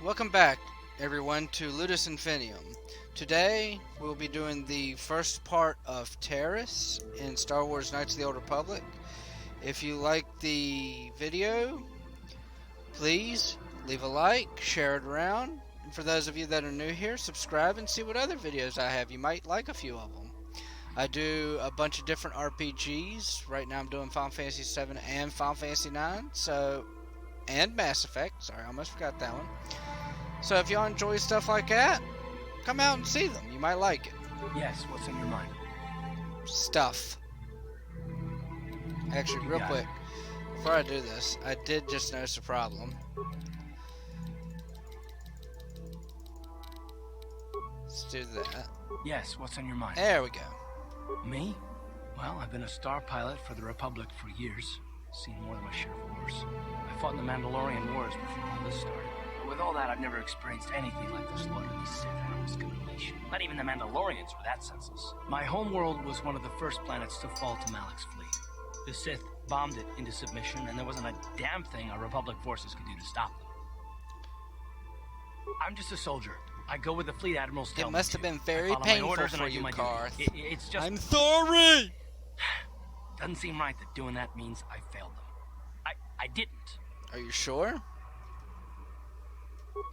Welcome back, everyone, to Ludus Infinium. Today, we'll be doing the first part of Terrace in Star Wars Knights of the Old Republic. If you like the video, please leave a like, share it around. And for those of you that are new here, subscribe and see what other videos I have. You might like a few of them. I do a bunch of different RPGs. Right now I'm doing Final Fantasy VII and Final Fantasy IX, and Mass Effect. Sorry, I almost forgot that one. So if y'all enjoy stuff like that, come out and see them. You might like it. Yes, what's in your mind? Stuff. Actually, real quick, before I do this, I did just notice a problem. Let's do that. Yes, what's on your mind? There we go. Me? Well, I've been a star pilot for the Republic for years. Seen more than my share of wars. I fought in the Mandalorian Wars before all this started. But with all that, I've never experienced anything like the slaughter of these Sith and our discrimination. Not even the Mandalorians were that senseless. My homeworld was one of the first planets to fall to Malak's fleet. The Sith bombed it into submission, and there wasn't a damn thing our Republic forces could do to stop them. I'm just a soldier. I go with the fleet admirals tell me to. It must have been very painful for you, Karth. It's just... I'm sorry! Doesn't seem right that doing that means I failed them. I didn't. Are you sure?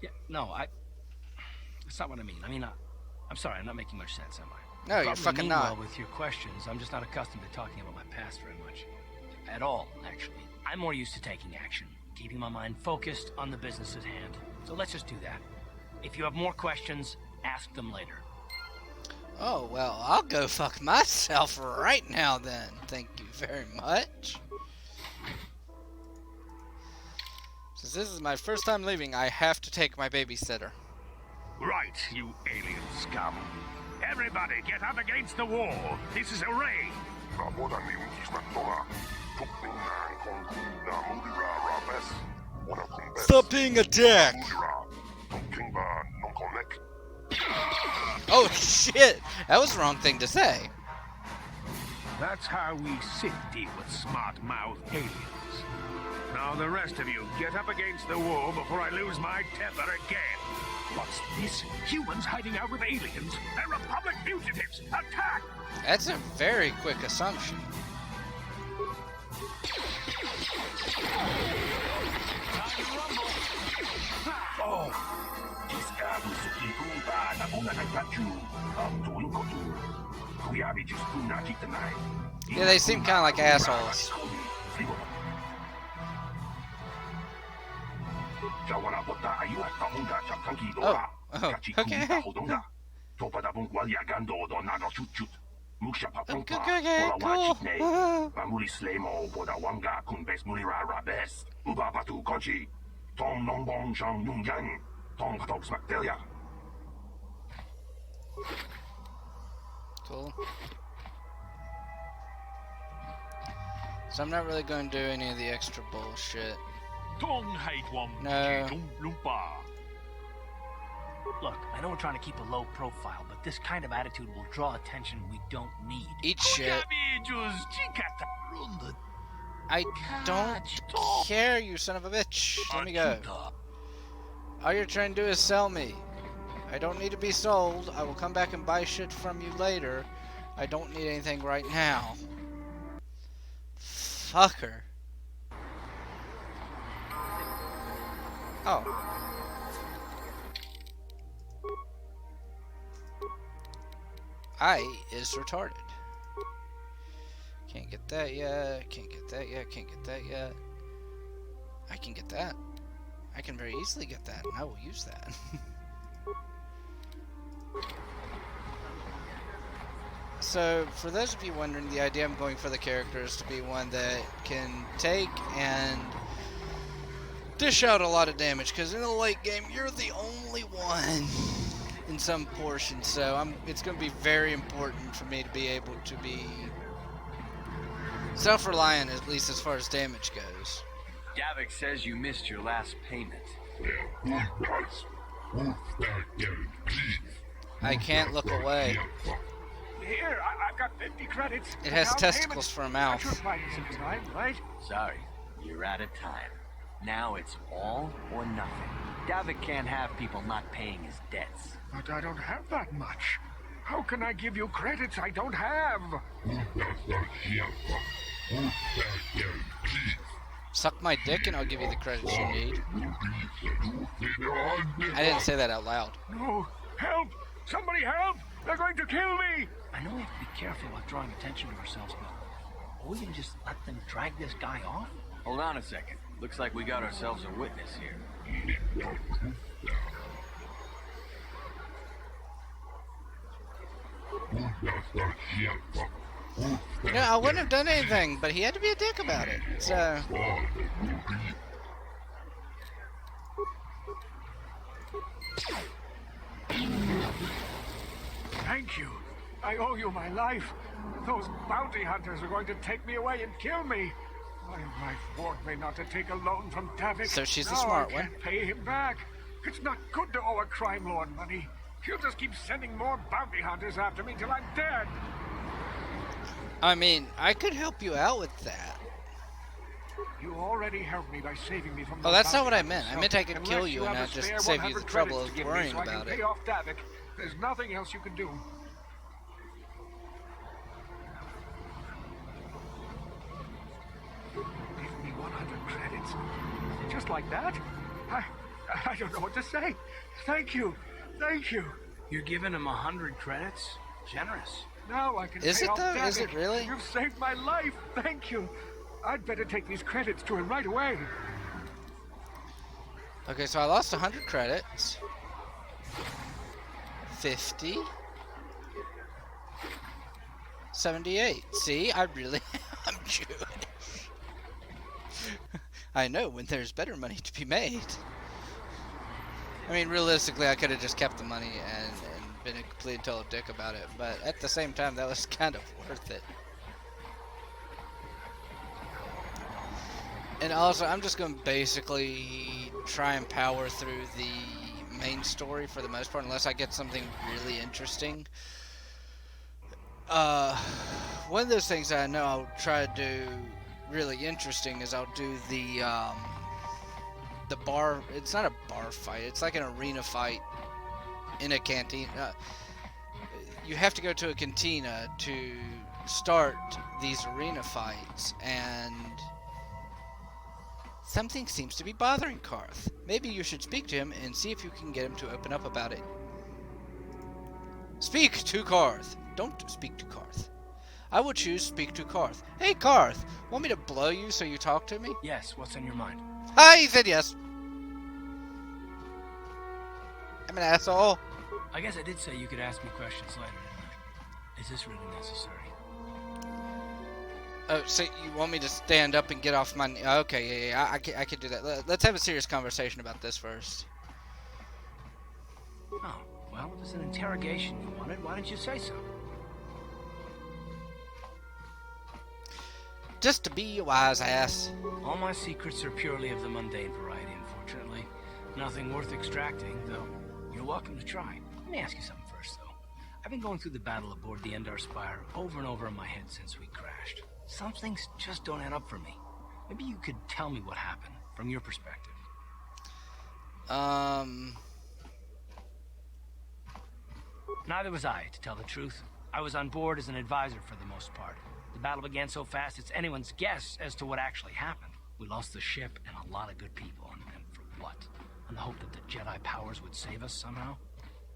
Yeah, no, that's not what I mean. I'm sorry, I'm not making much sense, am I? No, you're fucking not. Well, with your questions, I'm just not accustomed to talking about my past very much. At all, actually. I'm more used to taking action, keeping my mind focused on the business at hand. So let's just do that. If you have more questions, ask them later. Oh, well, I'll go fuck myself right now then. Thank you very much. Since this is my first time leaving, I have to take my babysitter. Right, you alien scum. Everybody get up against the wall. This is a raid. Stop being a dick! Oh shit! That was the wrong thing to say. That's how we Sith deal with smart-mouthed aliens. Now the rest of you, get up against the wall before I lose my temper again. What's this? Humans hiding out with aliens? They're Republic fugitives! Attack! That's a very quick assumption. Oh! Yeah, they seem kind of like assholes. Oh, okay. Cool. So I'm not really going to do any of the extra bullshit. No. Look, I know we're trying to keep a low profile, but this kind of attitude will draw attention we don't need. Eat shit. I don't care, you son of a bitch. Let me go. All you're trying to do is sell me. I don't need to be sold. I will come back and buy shit from you later. I don't need anything right now. Fucker. Oh. I is retarded. Can't get that yet. Can't get that yet. Can't get that yet. I can get that. I can very easily get that, and I will use that. So, for those of you wondering, the idea I'm going for the character is to be one that can take and dish out a lot of damage, because in the late game, you're the only one in some portion, so it's going to be very important for me to be able to be self-reliant, at least as far as damage goes. Davik says you missed your last payment. I can't look away. Here, I've got 50 credits. It has testicles for a mouth. Time, right? Sorry, you're out of time. Now it's all or nothing. Davik can't have people not paying his debts. But I don't have that much. How can I give you credits I don't have? Suck my dick and I'll give you the credits you need. I didn't say that out loud. No, help! Somebody help! They're going to kill me! I know we have to be careful about drawing attention to ourselves, but are we gonna just let them drag this guy off? Hold on a second. Looks like we got ourselves a witness here. No, I wouldn't have done anything, but he had to be a dick about it. So. Thank you. I owe you my life. Those bounty hunters are going to take me away and kill me. My Ford may not to take a loan from Davik. So she's the Now smart I one. can't pay him back. It's not good to owe a crime lord money. He'll just keep sending more bounty hunters after me till I'm dead. I mean, I could help you out with that. You already helped me by saving me from. Oh, that's not what I meant. I so meant I could kill unless you and have not a just spare save you the 100 trouble credits of to give me worrying so I can about pay it. off Davik, there's nothing else you can do. Give me 100 credits. Just like that? I don't know what to say. Thank you. Thank you. You're giving him 100 credits? Generous. Now I can Is pay it off though? Davik. Is it really? You've saved my life. Thank you. I'd better take these credits to him right away. Okay, so I lost 100 credits. 50. 78. See, I really am Jewish. I know when there's better money to be made. I mean, realistically, I could have just kept the money and been a complete total dick about it, but at the same time, that was kind of worth it. And also, I'm just going to basically try and power through the main story for the most part, unless I get something really interesting. One of those things that I know I'll try to do really interesting is I'll do the bar. It's not a bar fight. It's like an arena fight in a canteen. You have to go to a cantina to start these arena fights, and something seems to be bothering Karth. Maybe you should speak to him and see if you can get him to open up about it. Speak to Karth. Don't speak to Karth. I will choose speak to Karth. Hey Karth, want me to blow you so you talk to me? Yes, what's on your mind? Hi, he said yes. I'm an asshole. I guess I did say you could ask me questions later, didn't I? Is this really necessary? Oh, so you want me to stand up and get off my... Okay, yeah, I could do that. Let's have a serious conversation about this first. Oh, well, it was an interrogation you wanted. Why didn't you say so? Just to be a wise ass. All my secrets are purely of the mundane variety, unfortunately. Nothing worth extracting, though you're welcome to try. Let me ask you something first, though. I've been going through the battle aboard the Endar Spire over and over in my head since we crashed. Some things just don't add up for me. Maybe you could tell me what happened, from your perspective. Neither was I, to tell the truth. I was on board as an advisor for the most part. The battle began so fast it's anyone's guess as to what actually happened. We lost the ship and a lot of good people, and for what? On the hope that the Jedi powers would save us somehow?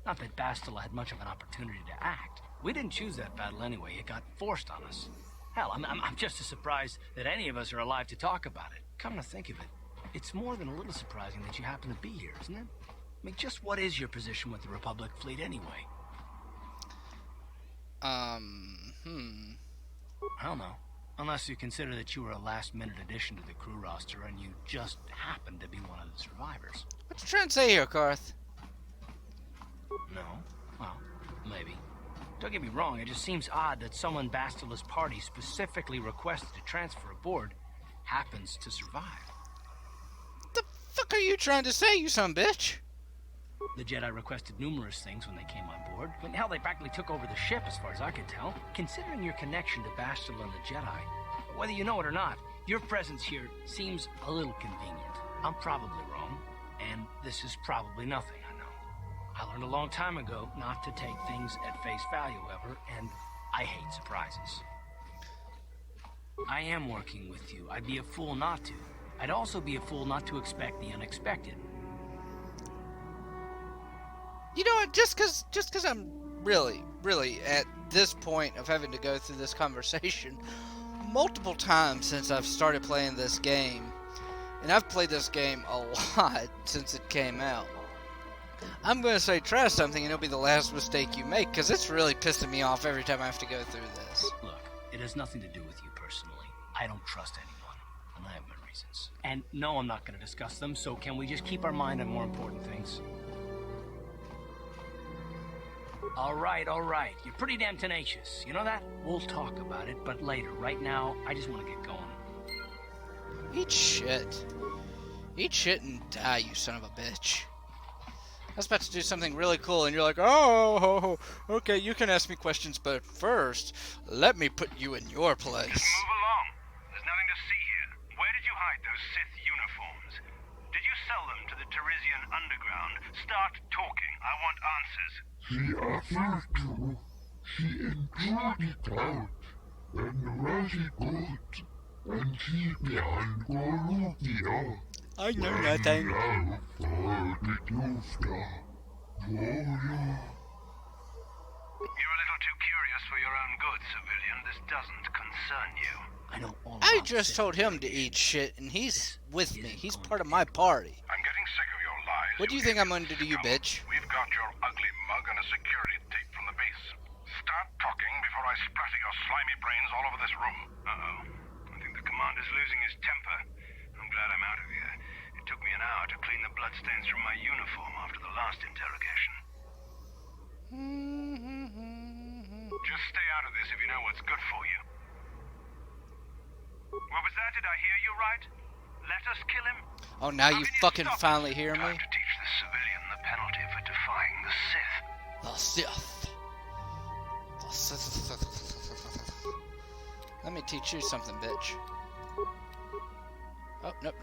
Not that Bastila had much of an opportunity to act. We didn't choose that battle anyway. It got forced on us. Hell, I'm just as surprised that any of us are alive to talk about it. Come to think of it, it's more than a little surprising that you happen to be here, isn't it? I mean, just what is your position with the Republic fleet anyway? I don't know. Unless you consider that you were a last-minute addition to the crew roster and you just happened to be one of the survivors. What you trying to say here, Karth? No? Well, maybe. Don't get me wrong, it just seems odd that someone Bastila's party specifically requested to transfer aboard happens to survive. What the fuck are you trying to say, you son of a bitch? The Jedi requested numerous things when they came on board. I mean, hell, they practically took over the ship as far as I could tell. Considering your connection to Bastila and the Jedi, whether you know it or not, your presence here seems a little convenient. I'm probably wrong. And this is probably nothing, I know. I learned a long time ago not to take things at face value ever, and I hate surprises. I am working with you. I'd be a fool not to. I'd also be a fool not to expect the unexpected. You know what? Just cause I'm really at this point of having to go through this conversation multiple times since I've started playing this game, and I've played this game a lot since it came out. I'm gonna say try something and it'll be the last mistake you make, because it's really pissing me off every time I have to go through this. Look, it has nothing to do with you personally. I don't trust anyone, and I have my reasons. And no, I'm not gonna discuss them, so can we just keep our mind on more important things? All right. You're pretty damn tenacious. You know that? We'll talk about it, but later. Right now, I just want to get going. Eat shit. Eat shit and die, you son of a bitch. I was about to do something really cool, and you're like, oh, okay, you can ask me questions, but first, let me put you in your place. Move along. There's nothing to see here. Where did you hide those Sith uniforms? Did you sell them to the Teresian underground? Start talking. I want answers. She offered to. She enjoyed it out. And Rashi good. And she behind Golubia. I know nothing. Now for the Dufta. You're a little too curious for your own good, civilian. This doesn't concern you. I know all I about just Sith told him to affiliation. eat shit, and he's with me. He's part of my party. I'm getting sick of your lies. What do you think I'm going to do, you bitch? We've got your ugly mug and a security tape from the base. Start talking before I splatter your slimy brains all over this room. Uh-oh. I think the commander's losing his temper. I'm glad I'm out of here. It took me an hour to clean the bloodstains from my uniform after the last interrogation. Just stay out of this if you know what's good for you. What was that? Did I hear you right? Let us kill him? Oh, now you How can fucking stop finally us? hear Time me? to teach the civilian the penalty for defying the Sith. The Sith. The Sith. Let me teach you something, bitch. Oh, nope.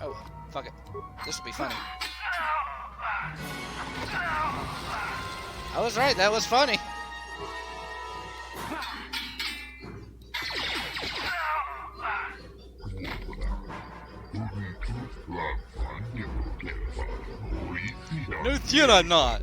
Oh, well, fuck it. This will be funny. I was right, that was funny. No, you're not.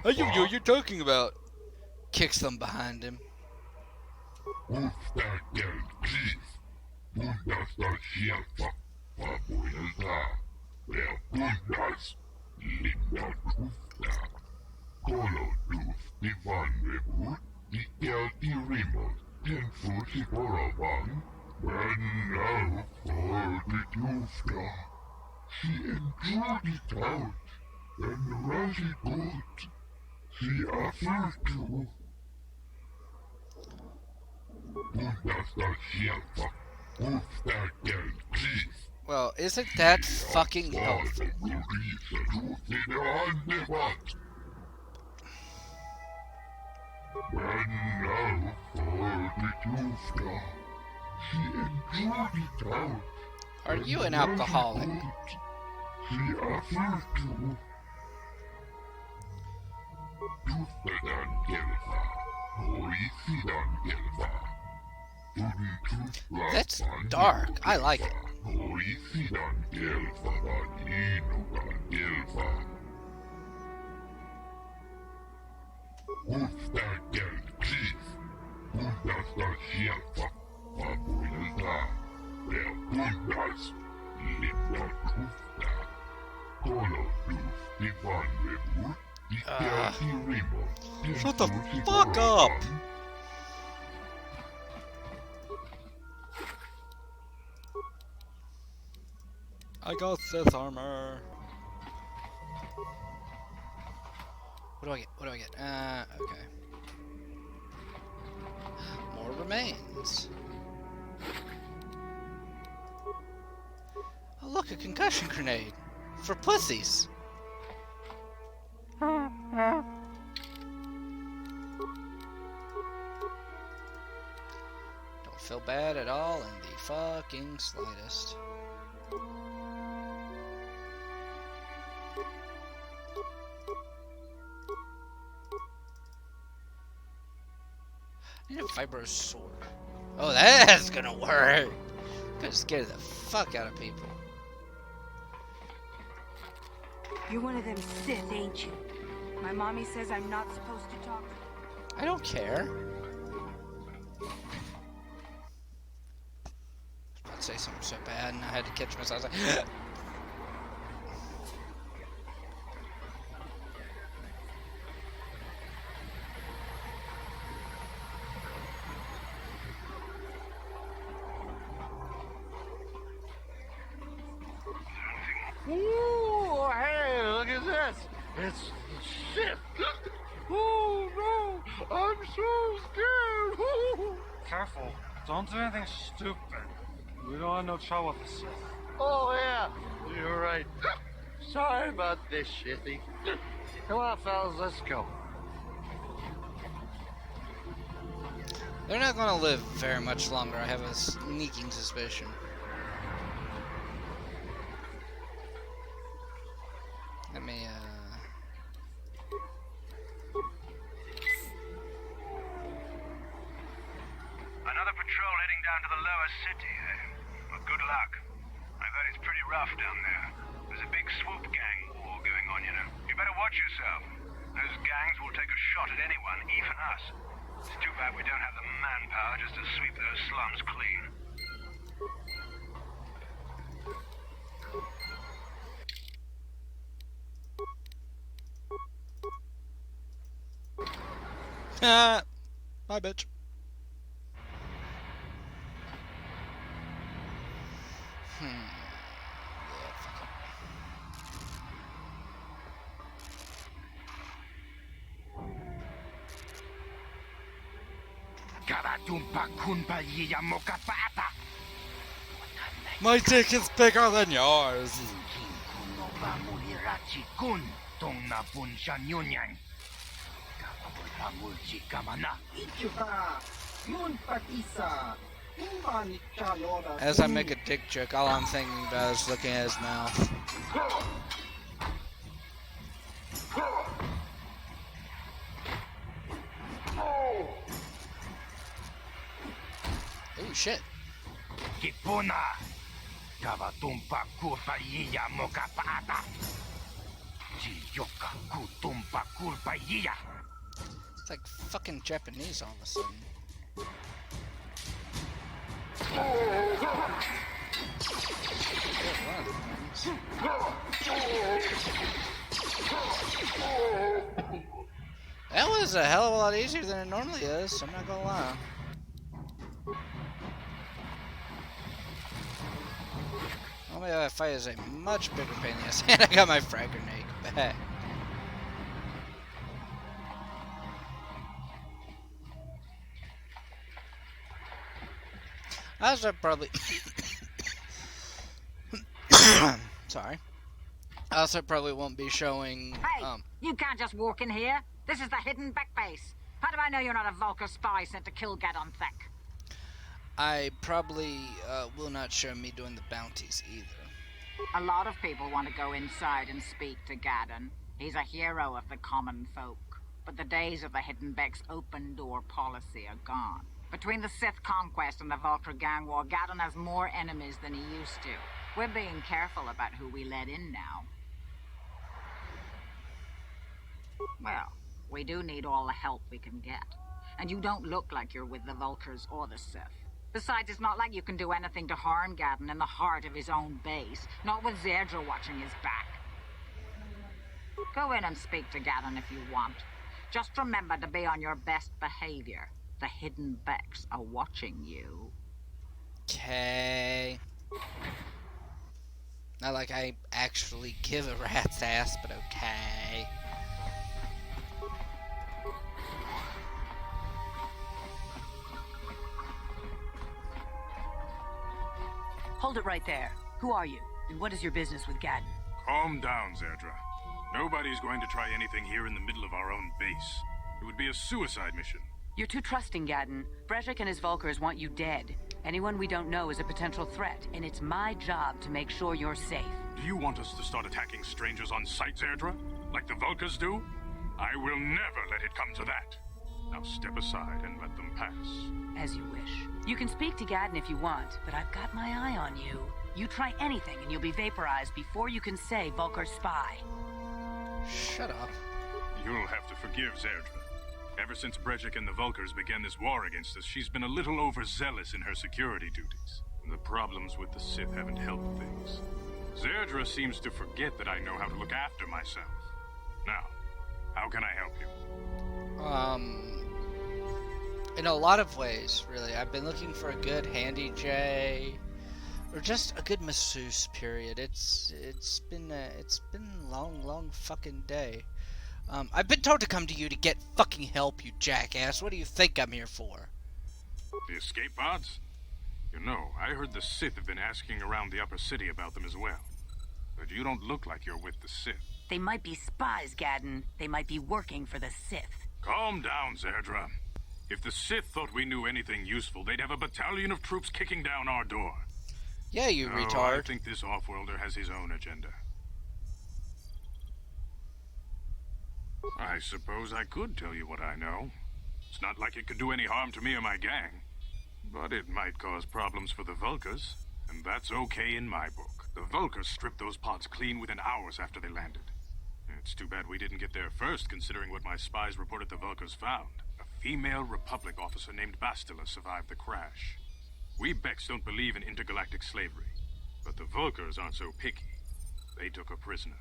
What are you talking about? Kicks them behind him. She enjoyed it out, and Rashi good. She offered to. Well, isn't that fucking helpful? Are you an alcoholic? She offered to. That's dark. I like it. Shut the fuck up! I got Sith armor. What do I get? Okay. More remains. Oh, look, a concussion grenade. For pussies. Don't feel bad at all in the fucking slightest. I need a vibro sword. Oh, that's gonna work. Gonna scare the fuck out of people. You're one of them Sith, ain't you? My mommy says I'm not supposed to talk. I don't care. I was about to say something so bad, and I had to catch myself. I was like, Ooh, hey, look at this. It's shit. Oh, no. I'm so scared. Ooh. Careful. Don't do anything stupid. We don't want no trouble with the Sith. Oh, yeah. You're right. Sorry about this, shitty. Come on, fellas, let's go. they're not gonna live very much longer. I have a sneaking suspicion. Let me, Another patrol heading down to the lower city, eh? Well, good luck. I've heard it's pretty rough down there. There's a big swoop gang war going on, you know. You better watch yourself. Those gangs will take a shot at anyone, even us. It's too bad we don't have the manpower just to sweep those slums clean. bye, bitch. My dick is bigger than yours. As I make a dick joke, all I'm thinking about is looking at his mouth. Oh shit. It's like fucking Japanese all of a sudden. That was a hell of a lot easier than it normally is, I'm not gonna lie. Normally that fight is a much bigger pain in the ass. And I got my frag grenade back. I also probably sorry. I also probably won't be showing Hey, you can't just walk in here. This is the Hidden Bek base. How do I know you're not a Vulcar spy sent to kill Gadon Thek? I probably will not show me doing the bounties either. A lot of people want to go inside and speak to Gadon. He's a hero of the common folk. But the days of the Hidden Bek's open door policy are gone. Between the Sith conquest and the Vulcar gang war, Gadon has more enemies than he used to. We're being careful about who we let in now. Well, we do need all the help we can get. And you don't look like you're with the Vulcars or the Sith. Besides, it's not like you can do anything to harm Gadon in the heart of his own base. Not with Zedra watching his back. Go in and speak to Gadon if you want. Just remember to be on your best behavior. The Hidden Beks are watching you. Okay. Not like I actually give a rat's ass, but okay. Hold it right there. Who are you? And what is your business with Gaddon? Calm down, Zerdra. Nobody's going to try anything here in the middle of our own base. It would be a suicide mission. You're too trusting, Gaddon. Brezhik and his Vulkars want you dead. Anyone we don't know is a potential threat, and it's my job to make sure you're safe. Do you want us to start attacking strangers on sight, Zerdra? Like the Vulkars do? I will never let it come to that. Now step aside and let them pass. As you wish. You can speak to Gaddon if you want, but I've got my eye on you. You try anything and you'll be vaporized before you can say Vulcar spy. Shut up. You'll have to forgive Zerdra. Ever since Brezhik and the Vulkars began this war against us, she's been a little overzealous in her security duties. The problems with the Sith haven't helped things. Zerdra seems to forget that I know how to look after myself. Now, how can I help you? In a lot of ways, really. I've been looking for a good handy J, or just a good masseuse. Period. It's been a long fucking day. I've been told to come to you to get fucking help, you jackass. What do you think I'm here for? The escape pods? You know, I heard the Sith have been asking around the upper city about them as well. But you don't look like you're with the Sith. They might be spies, Gaddon. They might be working for the Sith. Calm down, Zerdra. If the Sith thought we knew anything useful, they'd have a battalion of troops kicking down our door. Yeah, you No, retard. I think this off-worlder has his own agenda. I suppose I could tell you what I know. It's not like it could do any harm to me or my gang. But it might cause problems for the Vulkars, and that's okay in my book. The Vulkars stripped those pods clean within hours after they landed. It's too bad we didn't get there first, considering what my spies reported the Vulkars found. A female Republic officer named Bastila survived the crash. We Beks don't believe in intergalactic slavery, but the Vulkars aren't so picky. They took her prisoner.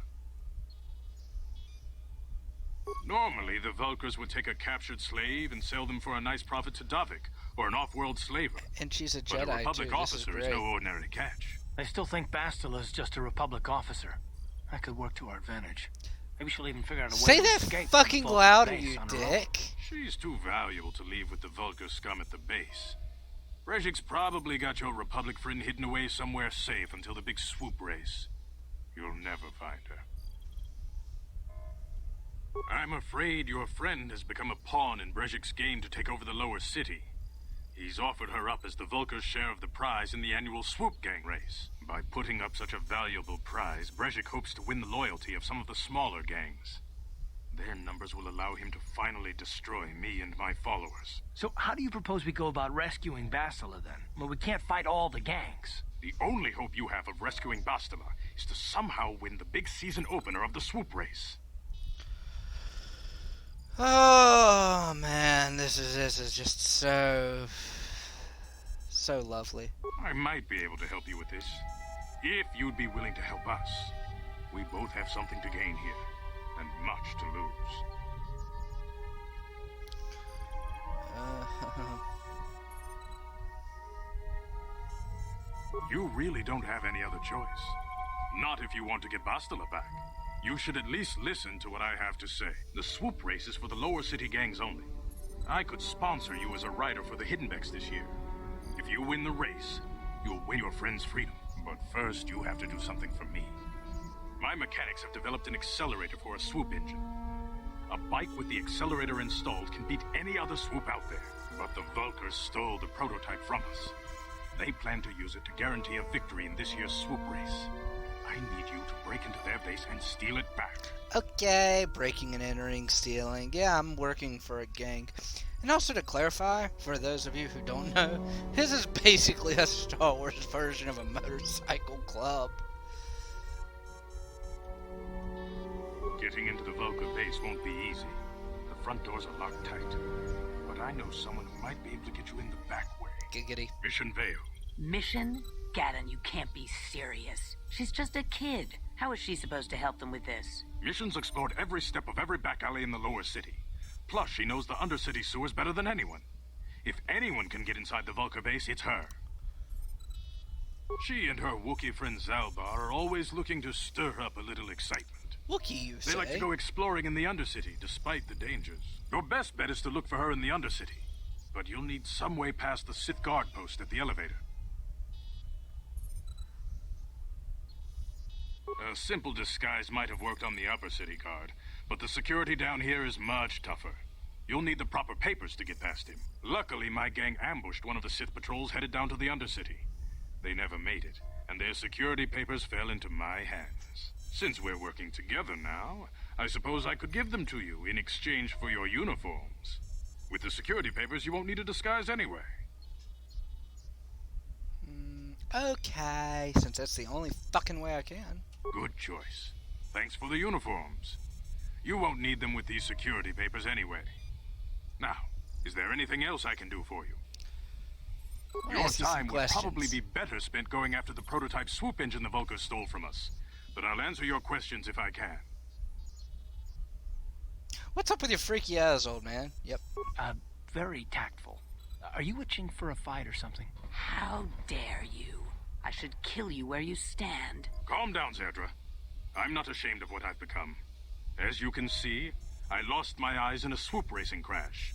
Normally, the Vulkars would take a captured slave and sell them for a nice profit to Davik, or an off-world slaver. And she's a But Jedi, a Republic too. This is officer is great. no ordinary catch. I still think Bastila's just a Republic officer. That could work to our advantage. Maybe she'll even figure out a way Say to that escape fucking from Vulcan louder, base you on her own. dick. She's too valuable to leave with the Vulkar scum at the base. Brezhik's probably got your Republic friend hidden away somewhere safe until the big swoop race. You'll never find her. I'm afraid your friend has become a pawn in Brezhik's game to take over the lower city. He's offered her up as the Vulkar's share of the prize in the annual swoop gang race. By putting up such a valuable prize, Brezhik hopes to win the loyalty of some of the smaller gangs. Their numbers will allow him to finally destroy me and my followers. So how do you propose we go about rescuing Bastila then? Well, we can't fight all the gangs. The only hope you have of rescuing Bastila is to somehow win the big season opener of the swoop race. Oh man, this is just so lovely. I might be able to help you with this, if you'd be willing to help us. We both have something to gain here, and much to lose. You really don't have any other choice. Not if you want to get Bastila back. You should at least listen to what I have to say. The swoop race is for the lower city gangs only. I could sponsor you as a rider for the Hidden Beks this year. If you win the race, you'll win your friend's freedom. But first, you have to do something for me. My mechanics have developed an accelerator for a swoop engine. A bike with the accelerator installed can beat any other swoop out there. But the Vulkars stole the prototype from us. They plan to use it to guarantee a victory in this year's swoop race. I need you to break into their base and steal it back. Okay, breaking and entering, stealing. Yeah, I'm working for a gang. And also to clarify, for those of you who don't know, this is basically a Star Wars version of a motorcycle club. Getting into the Vulkar base won't be easy. The front doors are locked tight. But I know someone who might be able to get you in the back way. Giggity. Mission Vale. Mission? Gaddon, you can't be serious. She's just a kid. How is she supposed to help them with this? Mission's explored every step of every back alley in the lower city. Plus, she knows the undercity sewers better than anyone. If anyone can get inside the Vulkar base, it's her. She and her Wookiee friend Zalbar are always looking to stir up a little excitement. Wookiee, you say? They like to go exploring in the undercity, despite the dangers. Your best bet is to look for her in the undercity. But you'll need some way past the Sith guard post at the elevator. A simple disguise might have worked on the upper city guard, but the security down here is much tougher. You'll need the proper papers to get past him. Luckily, my gang ambushed one of the Sith patrols headed down to the Undercity. They never made it, and their security papers fell into my hands. Since we're working together now, I suppose I could give them to you in exchange for your uniforms. With the security papers, you won't need a disguise anyway. Okay, since that's the only fucking way I can. Good choice. Thanks for the uniforms. You won't need them with these security papers anyway. Now, is there anything else I can do for you? Your time would probably be better spent going after the prototype swoop engine the Vulkars stole from us. But I'll answer your questions if I can. What's up with your freaky eyes, old man? Yep. Very tactful. Are you itching for a fight or something? How dare you? I should kill you where you stand. Calm down, Zerdra. I'm not ashamed of what I've become. As you can see, I lost my eyes in a swoop racing crash.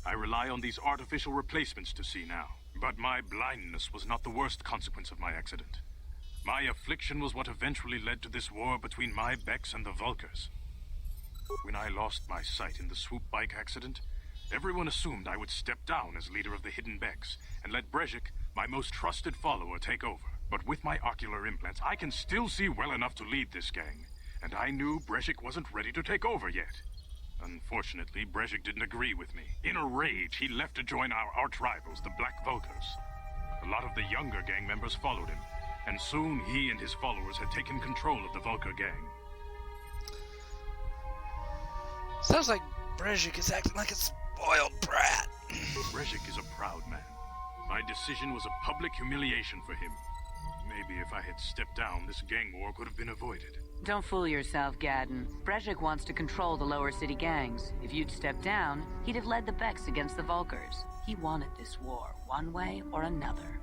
I rely on these artificial replacements to see now. But my blindness was not the worst consequence of my accident. My affliction was what eventually led to this war between my Beks and the Vulkars. When I lost my sight in the swoop bike accident, everyone assumed I would step down as leader of the Hidden Beks and let Brejik, my most trusted follower, take over. But with my ocular implants, I can still see well enough to lead this gang, and I knew Brejik wasn't ready to take over yet. Unfortunately, Brejik didn't agree with me. In a rage, he left to join our arch-rivals, the Black Vulkars. A lot of the younger gang members followed him, and soon he and his followers had taken control of the Vulkar gang. Sounds like Brejik is acting like a spoiled brat. Brejik is a proud man. My decision was a public humiliation for him. Maybe if I had stepped down, this gang war could have been avoided. Don't fool yourself, Gadden. Brejik wants to control the lower city gangs. If you'd stepped down, he'd have led the Beks against the Vulkars. He wanted this war, one way or another.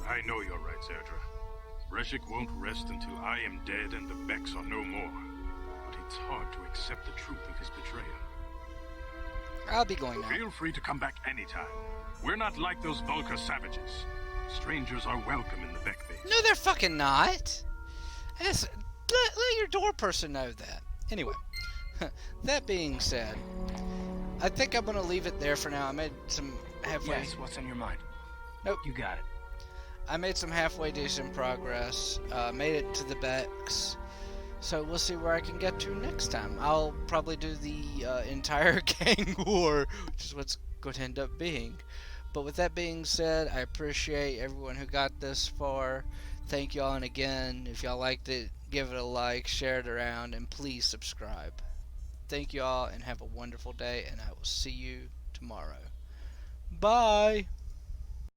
I know you're right, Zerdra. Brejik won't rest until I am dead and the Beks are no more. But it's hard to accept the truth of his betrayal. I'll be going now. Feel free to come back anytime. We're not like those Vulkar savages. Strangers are welcome in the Bek base. No, they're fucking not. Let your door person know that. Anyway, that being said, I think I'm going to leave it there for now. I made some halfway... Yes, what's on your mind? Nope. You got it. I made some halfway decent progress. Made it to the Beks. So we'll see where I can get to next time. I'll probably do the entire gang war, which is what's going to end up being. But with that being said, I appreciate everyone who got this far. Thank y'all, and again, if y'all liked it, give it a like, share it around, and please subscribe. Thank y'all, and have a wonderful day, and I will see you tomorrow. Bye!